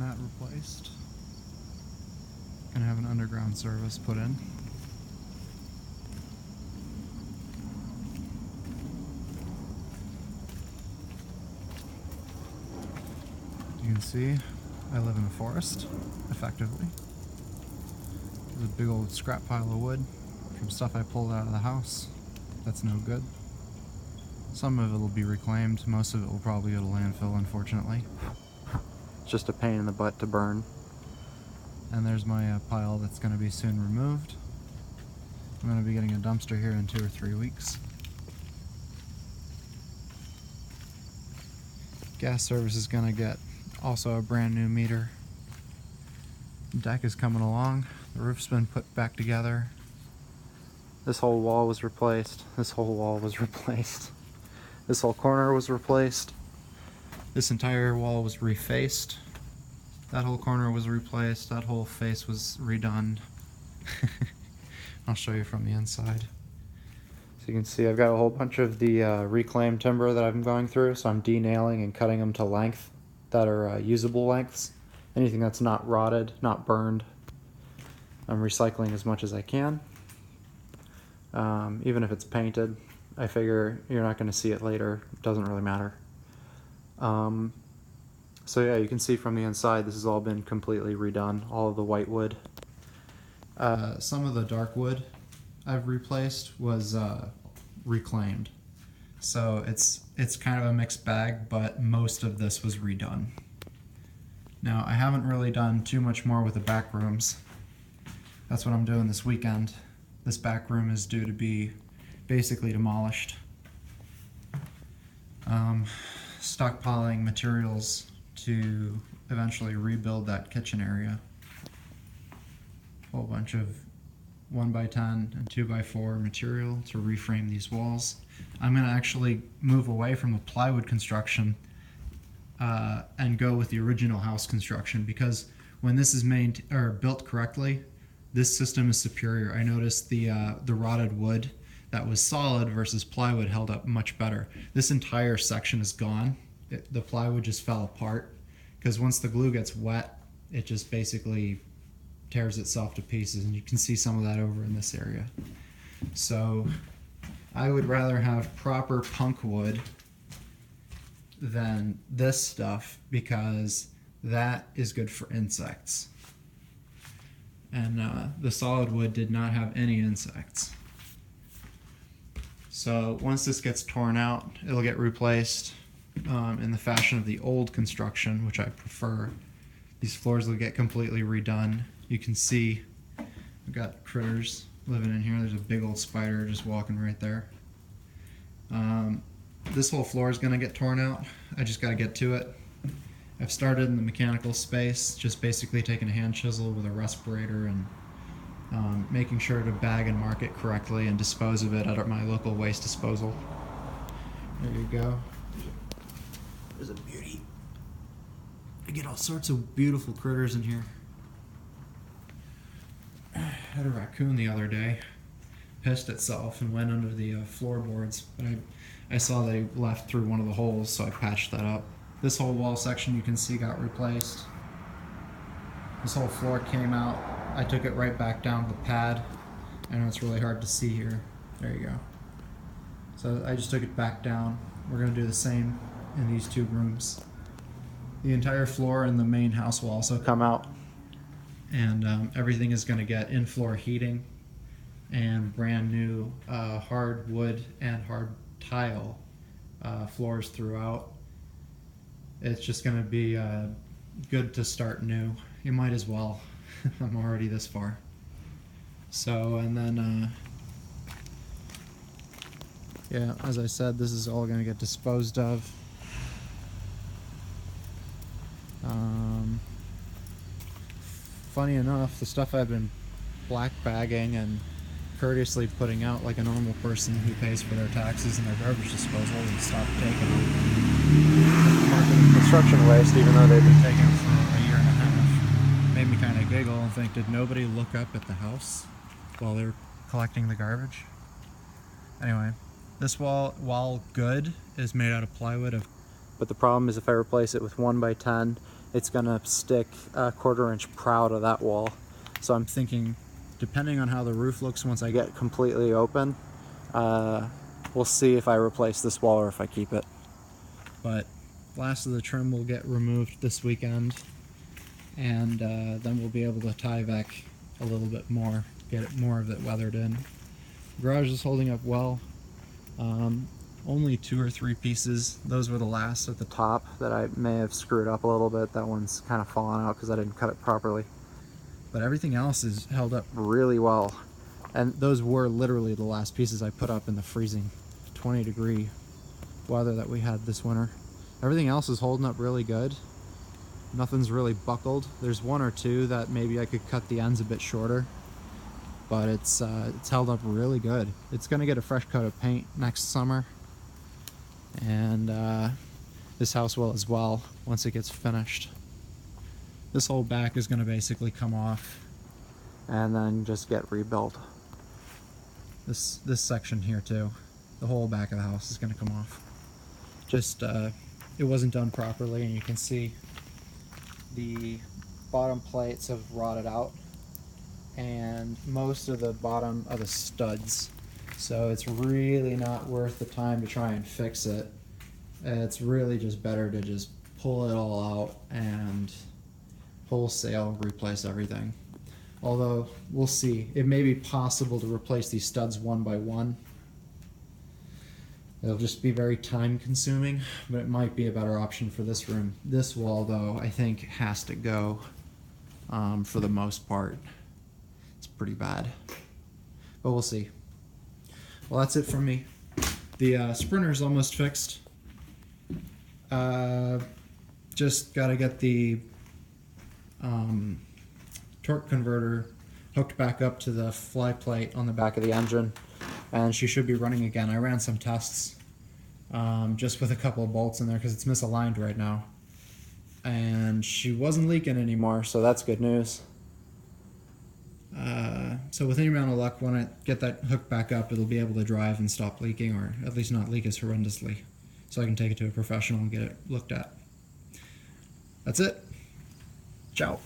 that replaced. Gonna have an underground service put in. You can see I live in the forest, effectively. There's a big old scrap pile of wood from stuff I pulled out of the house. That's no good. Some of it will be reclaimed, most of it will probably go to landfill, unfortunately. It's just a pain in the butt to burn. And there's my pile that's going to be soon removed. I'm going to be getting a dumpster here in 2 or 3 weeks. Gas service is going to get also a brand new meter. The deck is coming along. The roof's been put back together. This whole wall was replaced. This whole wall was replaced. This whole corner was replaced. This entire wall was refaced. That whole corner was replaced. That whole face was redone. I'll show you from the inside. So you can see I've got a whole bunch of the reclaimed timber that I'm going through, so I'm denailing and cutting them to length that are usable lengths. Anything that's not rotted, not burned, I'm recycling as much as I can. Even if it's painted, I figure you're not going to see it later. It doesn't really matter. So yeah, you can see from the inside this has all been completely redone, all of the white wood. Some of the dark wood I've replaced was reclaimed. So it's kind of a mixed bag, but most of this was redone. Now, I haven't really done too much more with the back rooms. That's what I'm doing this weekend. This back room is due to be basically demolished. Stockpiling materials to eventually rebuild that kitchen area. A whole bunch of 1x10 and 2x4 material to reframe these walls. I'm going to actually move away from the plywood construction and go with the original house construction, because when this is built correctly, this system is superior. I noticed the rotted wood that was solid versus plywood held up much better. This entire section is gone. The plywood just fell apart because once the glue gets wet, it just basically tears itself to pieces, and you can see some of that over in this area. So I would rather have proper punk wood than this stuff, because that is good for insects. And the solid wood did not have any insects. So once this gets torn out, it'll get replaced in the fashion of the old construction, which I prefer. These floors will get completely redone. You can see I've got critters living in here. There's a big old spider just walking right there. This whole floor is going to get torn out. I just got to get to it. I've started in the mechanical space, just basically taking a hand chisel with a respirator and making sure to bag and mark it correctly and dispose of it at my local waste disposal. There you go. There's a beauty. I get all sorts of beautiful critters in here. I had a raccoon the other day. Pissed itself and went under the floorboards, but I saw that he left through one of the holes, so I patched that up. This whole wall section you can see got replaced. This whole floor came out. I took it right back down to the pad. I know it's really hard to see here. There you go. So I just took it back down. We're going to do the same in these two rooms. The entire floor in the main house will also come out, and everything is going to get in-floor heating and brand new hard wood and hard tile floors throughout. It's just going to be good to start new. You might as well. I'm already this far. So, and then yeah, as I said, this is all going to get disposed of. Funny enough, the stuff I've been black bagging and courteously putting out like a normal person who pays for their taxes and their garbage disposal and stopped taking them. Marketing construction waste, even though they've been taking them for a year and a half, made me kind of giggle and think, did nobody look up at the house while they were collecting the garbage? Anyway, this wall, while good, is made out of plywood. But the problem is if I replace it with 1x10 it's gonna stick a 1/4 inch proud of that wall. So I'm thinking, depending on how the roof looks once I get completely open, we'll see if I replace this wall or if I keep it. But last of the trim will get removed this weekend, and then we'll be able to Tyvek a little bit more, get more of it weathered in. Garage is holding up well. Only 2 or 3 pieces. Those were the last at the top that I may have screwed up a little bit. That one's kind of fallen out because I didn't cut it properly. But everything else is held up really well. And those were literally the last pieces I put up in the freezing 20-degree weather that we had this winter. Everything else is holding up really good. Nothing's really buckled. There's 1 or 2 that maybe I could cut the ends a bit shorter, but it's held up really good. It's gonna get a fresh coat of paint next summer, and this house will as well once it gets finished. This whole back is gonna basically come off and then just get rebuilt. This section here too, the whole back of the house is gonna come off. Just it wasn't done properly, and you can see the bottom plates have rotted out, and most of the bottom are the studs. So it's really not worth the time to try and fix it. It's really just better to just pull it all out and wholesale replace everything. Although we'll see, it may be possible to replace these studs one by one. It'll just be very time consuming, but it might be a better option for this room. This wall though, I think has to go for the most part. It's pretty bad, but we'll see. Well, that's it from me. The Sprinter's almost fixed. Just gotta get the torque converter hooked back up to the fly plate on the back of the engine, and she should be running again. I ran some tests just with a couple of bolts in there because it's misaligned right now, and she wasn't leaking anymore, so that's good news. So with any amount of luck, when I get that hooked back up, it'll be able to drive and stop leaking, or at least not leak as horrendously, so I can take it to a professional and get it looked at. That's it. Ciao.